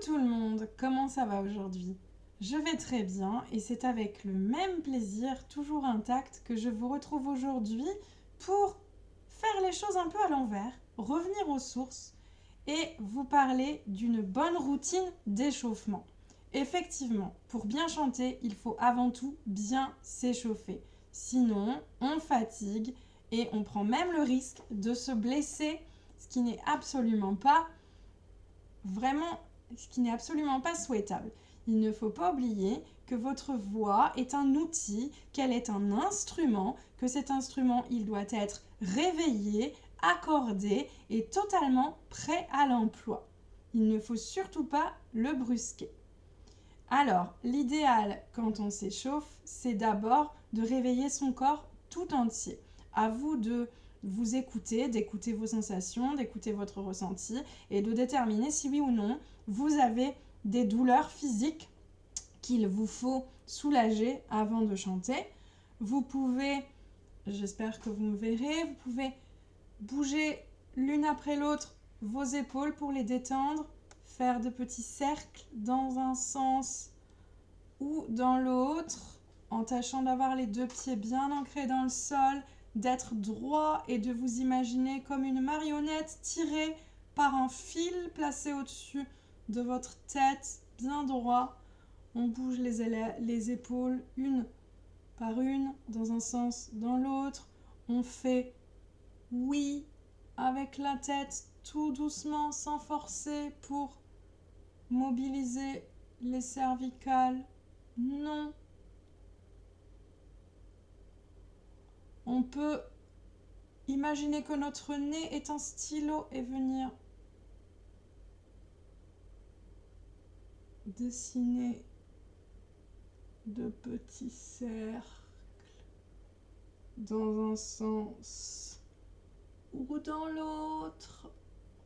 tout le monde, comment ça va aujourd'hui? Je vais très bien et c'est avec le même plaisir, toujours intact, que je vous retrouve aujourd'hui pour faire les choses un peu à l'envers, revenir aux sources et vous parler d'une bonne routine d'échauffement. Effectivement, pour bien chanter, il faut avant tout bien s'échauffer. Sinon, on fatigue et on prend même le risque de se blesser, ce qui n'est absolument pas souhaitable. Il ne faut pas oublier que votre voix est un outil, qu'elle est un instrument, que cet instrument, il doit être réveillé, accordé et totalement prêt à l'emploi. Il ne faut surtout pas le brusquer. Alors, l'idéal quand on s'échauffe, c'est d'abord de réveiller son corps tout entier. À vous de vous écouter, d'écouter vos sensations, d'écouter votre ressenti et de déterminer si oui ou non vous avez des douleurs physiques qu'il vous faut soulager avant de chanter. Vous pouvez, j'espère que vous me verrez, vous pouvez bouger l'une après l'autre vos épaules pour les détendre, faire de petits cercles dans un sens ou dans l'autre, en tâchant d'avoir les deux pieds bien ancrés dans le sol, d'être droit et de vous imaginer comme une marionnette tirée par un fil placé au-dessus de votre tête, bien droit. On bouge les épaules une par une, dans un sens, dans l'autre. On fait oui avec la tête, tout doucement, sans forcer, pour mobiliser les cervicales. Non. On peut imaginer que notre nez est un stylo et venir dessiner de petits cercles dans un sens ou dans l'autre.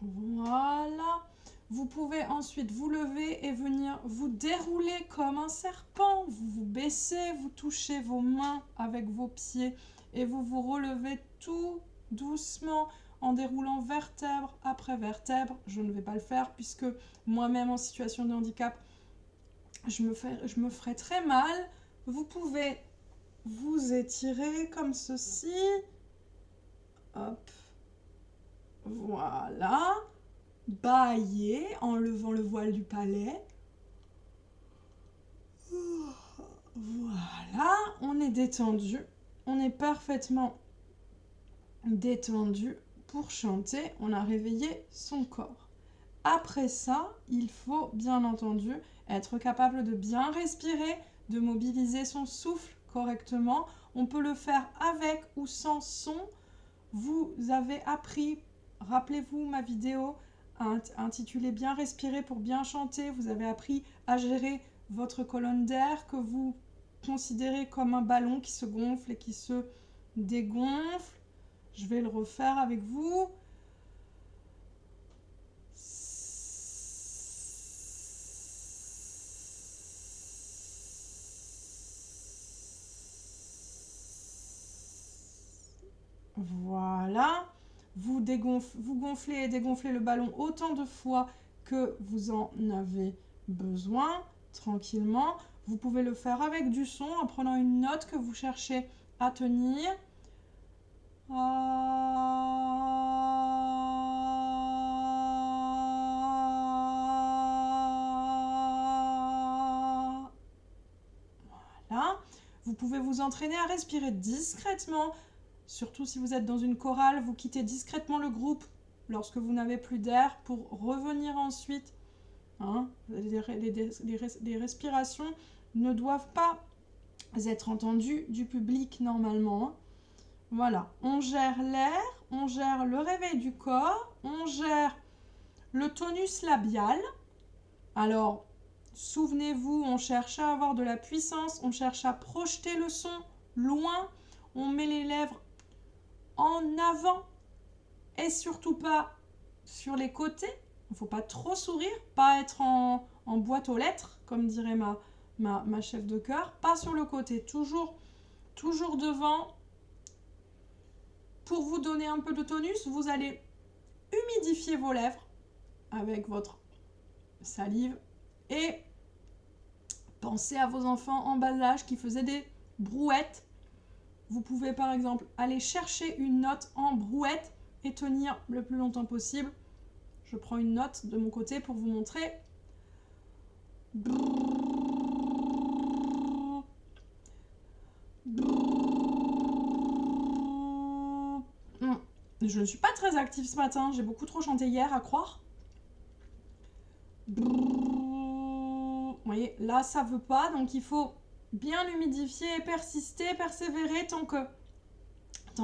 Voilà. Vous pouvez ensuite vous lever et venir vous dérouler comme un serpent. Vous vous baissez, vous touchez vos mains avec vos pieds et vous vous relevez tout doucement en déroulant vertèbre après vertèbre. Je ne vais pas le faire puisque moi-même en situation de handicap, je me ferai très mal. Vous pouvez vous étirer comme ceci. Hop. Voilà. Bâiller en levant le voile du palais. Voilà, on est détendu. On est parfaitement détendu pour chanter. On a réveillé son corps. Après ça, il faut bien entendu être capable de bien respirer, de mobiliser son souffle correctement. On peut le faire avec ou sans son. Vous avez appris, rappelez-vous ma vidéo intitulée Bien respirer pour bien chanter. Vous avez appris à gérer votre colonne d'air que vous considérez comme un ballon qui se gonfle et qui se dégonfle. Je vais le refaire avec vous. Voilà. Vous gonflez et dégonflez le ballon autant de fois que vous en avez besoin, tranquillement. Vous pouvez le faire avec du son en prenant une note que vous cherchez à tenir. Voilà. Vous pouvez vous entraîner à respirer discrètement. Surtout si vous êtes dans une chorale, vous quittez discrètement le groupe lorsque vous n'avez plus d'air pour revenir ensuite. Les respirations ne doivent pas être entendues du public normalement. Voilà, on gère l'air, on gère le réveil du corps, on gère le tonus labial. Alors, souvenez-vous, on cherche à avoir de la puissance, on cherche à projeter le son loin, on met les lèvres en avant et surtout pas sur les côtés. Il ne faut pas trop sourire, pas être en boîte aux lettres, comme dirait ma chef de chœur, pas sur le côté, toujours devant. Pour vous donner un peu de tonus, vous allez humidifier vos lèvres avec votre salive. Et pensez à vos enfants en bas âge qui faisaient des brouettes. Vous pouvez par exemple aller chercher une note en brouette et tenir le plus longtemps possible. Je prends une note de mon côté pour vous montrer. Je ne suis pas très active ce matin, j'ai beaucoup trop chanté hier, à croire. Vous voyez, là ça veut pas, donc il faut bien l'humidifier et persister, persévérer tant que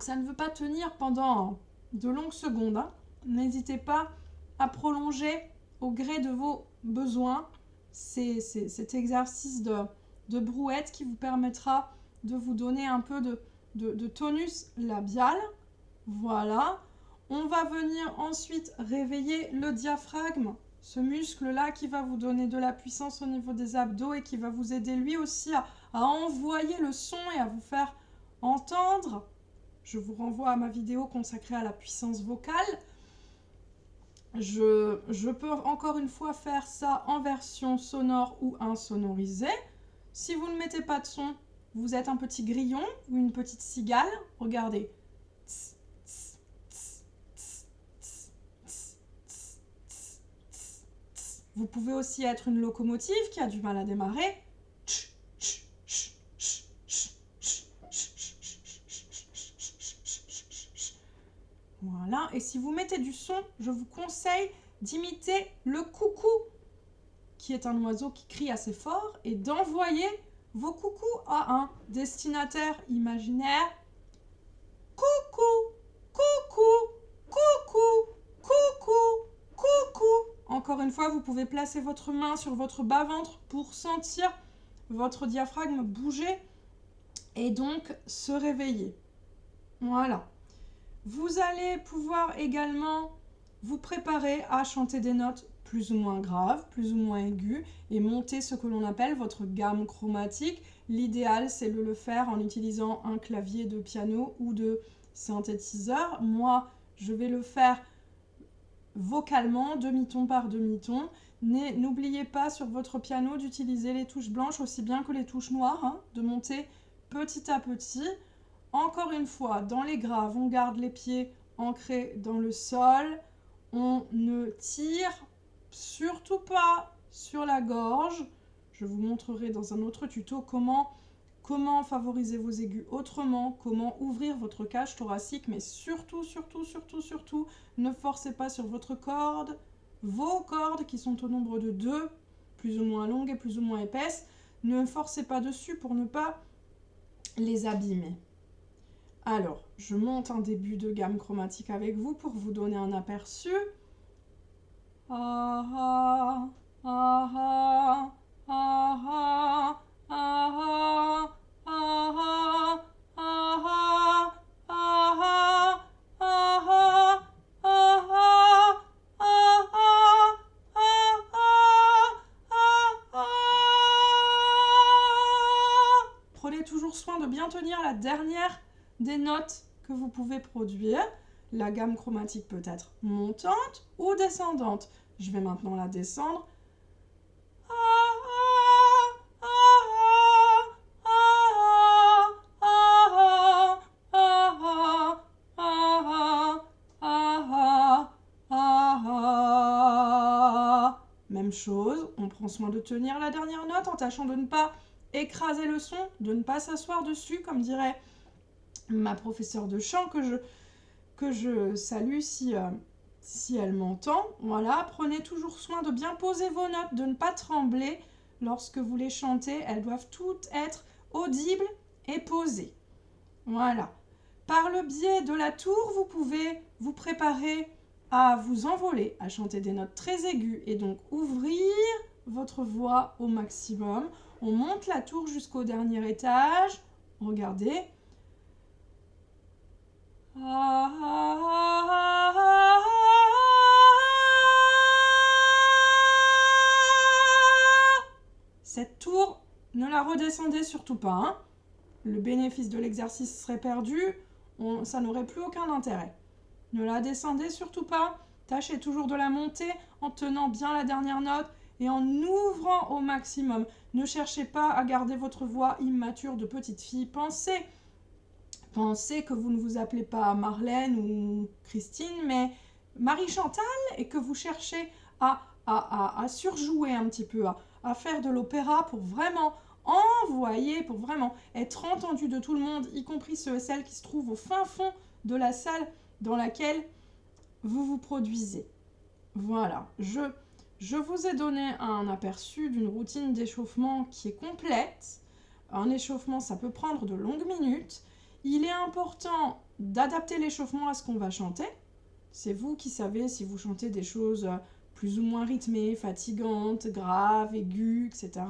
ça ne veut pas tenir pendant de longues secondes. Hein. N'hésitez pas à prolonger au gré de vos besoins cet exercice de brouette qui vous permettra de vous donner un peu de tonus labial. Voilà. On va venir ensuite réveiller le diaphragme, ce muscle-là qui va vous donner de la puissance au niveau des abdos et qui va vous aider lui aussi à envoyer le son et à vous faire entendre. Je vous renvoie à ma vidéo consacrée à la puissance vocale. Je peux encore une fois faire ça en version sonore ou insonorisée. Si vous ne mettez pas de son, vous êtes un petit grillon ou une petite cigale. Regardez. Vous pouvez aussi être une locomotive qui a du mal à démarrer. Voilà, et si vous mettez du son, je vous conseille d'imiter le coucou, qui est un oiseau qui crie assez fort, et d'envoyer vos coucous à un destinataire imaginaire. Coucou, coucou, coucou, coucou, coucou. Encore une fois, vous pouvez placer votre main sur votre bas-ventre pour sentir votre diaphragme bouger et donc se réveiller. Voilà. Vous allez pouvoir également vous préparer à chanter des notes plus ou moins graves, plus ou moins aiguës et monter ce que l'on appelle votre gamme chromatique. L'idéal, c'est de le faire en utilisant un clavier de piano ou de synthétiseur. Moi, je vais le faire vocalement, demi-ton par demi-ton. N'oubliez pas sur votre piano d'utiliser les touches blanches aussi bien que les touches noires, hein, de monter petit à petit. Encore une fois, dans les graves, on garde les pieds ancrés dans le sol. On ne tire surtout pas sur la gorge. Je vous montrerai dans un autre tuto comment favoriser vos aigus autrement, comment ouvrir votre cage thoracique, mais surtout, ne forcez pas sur votre corde, vos cordes qui sont au nombre de 2, plus ou moins longues et plus ou moins épaisses. Ne forcez pas dessus pour ne pas les abîmer. Alors, je monte un début de gamme chromatique avec vous pour vous donner un aperçu. Ah ah, ah ah, ah ah, ah ah, ah ah, ah ah, ah ah, ah ah. Prenez toujours soin de bien tenir la dernière des notes que vous pouvez produire. La gamme chromatique peut être montante ou descendante. Je vais maintenant la descendre. Même chose, on prend soin de tenir la dernière note en tâchant de ne pas écraser le son, de ne pas s'asseoir dessus, comme dirait ma professeure de chant que je salue si elle m'entend. Voilà, prenez toujours soin de bien poser vos notes, de ne pas trembler lorsque vous les chantez. Elles doivent toutes être audibles et posées. Voilà. Par le biais de la tour, vous pouvez vous préparer à vous envoler, à chanter des notes très aiguës et donc ouvrir votre voix au maximum. On monte la tour jusqu'au dernier étage. Regardez. Cette tour, ne la redescendez surtout pas. Hein. Le bénéfice de l'exercice serait perdu. Ça n'aurait plus aucun intérêt. Ne la descendez surtout pas. Tâchez toujours de la monter en tenant bien la dernière note et en ouvrant au maximum. Ne cherchez pas à garder votre voix immature de petite fille. Pensez que vous ne vous appelez pas Marlène ou Christine, mais Marie-Chantal, et que vous cherchez à surjouer un petit peu, à faire de l'opéra pour vraiment envoyer, pour vraiment être entendu de tout le monde, y compris ceux et celles qui se trouvent au fin fond de la salle dans laquelle vous vous produisez. Voilà, je vous ai donné un aperçu d'une routine d'échauffement qui est complète. Un échauffement, ça peut prendre de longues minutes. Il est important d'adapter l'échauffement à ce qu'on va chanter. C'est vous qui savez si vous chantez des choses plus ou moins rythmées, fatigantes, graves, aiguës, etc.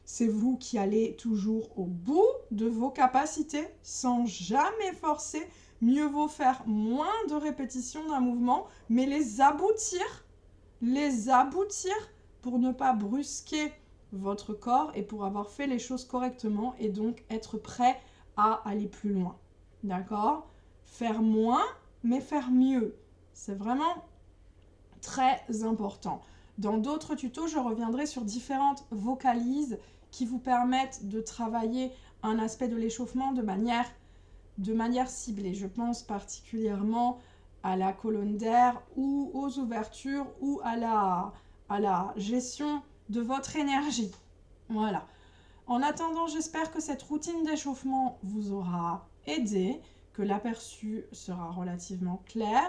C'est vous qui allez toujours au bout de vos capacités sans jamais forcer. Mieux vaut faire moins de répétitions d'un mouvement, mais les aboutir pour ne pas brusquer votre corps et pour avoir fait les choses correctement et donc être prêt à aller plus loin. D'accord ? Faire moins, mais faire mieux. C'est vraiment très important. Dans d'autres tutos, je reviendrai sur différentes vocalises qui vous permettent de travailler un aspect de l'échauffement de manière ciblée. Je pense particulièrement à la colonne d'air ou aux ouvertures ou à la gestion de votre énergie. Voilà. En attendant, j'espère que cette routine d'échauffement vous aura aidé, que l'aperçu sera relativement clair.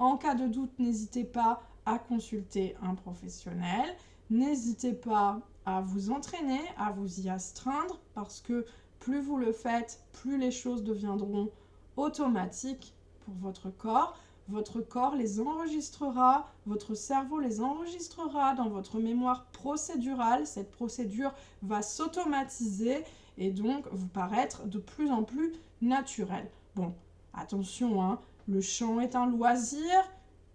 En cas de doute, n'hésitez pas à consulter un professionnel. N'hésitez pas à vous entraîner, à vous y astreindre, parce que plus vous le faites, plus les choses deviendront automatiques pour votre corps. Votre corps les enregistrera, votre cerveau les enregistrera dans votre mémoire procédurale. Cette procédure va s'automatiser et donc vous paraître de plus en plus naturelle. Bon, attention, hein, le chant est un loisir,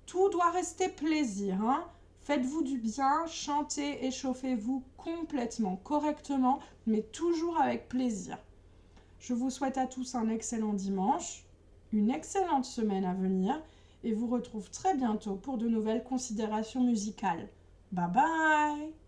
tout doit rester plaisir. Hein. Faites-vous du bien, chantez, échauffez-vous complètement, correctement, mais toujours avec plaisir. Je vous souhaite à tous un excellent dimanche, une excellente semaine à venir et vous retrouve très bientôt pour de nouvelles considérations musicales. Bye bye!